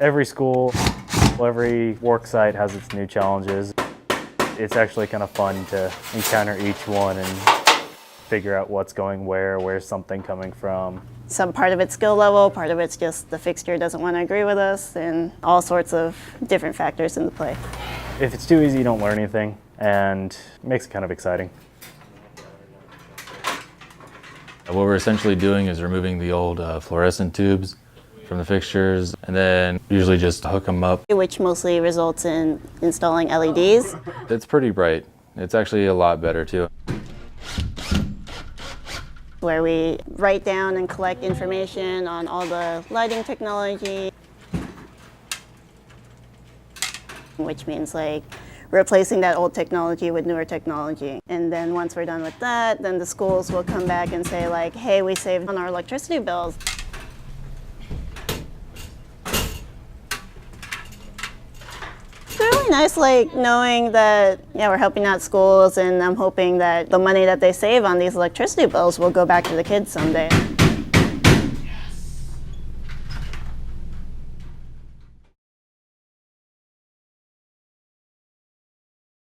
Every school, every work site has its new challenges. It's actually kind of fun to encounter each one and figure out what's going where's something coming from. Some part of it's skill level, part of it's just the fixture doesn't want to agree with us, and all sorts of different factors into play. If it's too easy, you don't learn anything, and it makes it kind of exciting. What we're essentially doing is removing the old fluorescent tubes from the fixtures, and then usually just hook them up. Which mostly results in installing LEDs. It's pretty bright. It's actually a lot better too. Where we write down and collect information on all the lighting technology, which means like replacing that old technology with newer technology. And then once we're done with that, then the schools will come back and say like, hey, we saved on our electricity bills. It's really nice, like knowing that, yeah, we're helping out schools, and I'm hoping that the money that they save on these electricity bills will go back to the kids someday.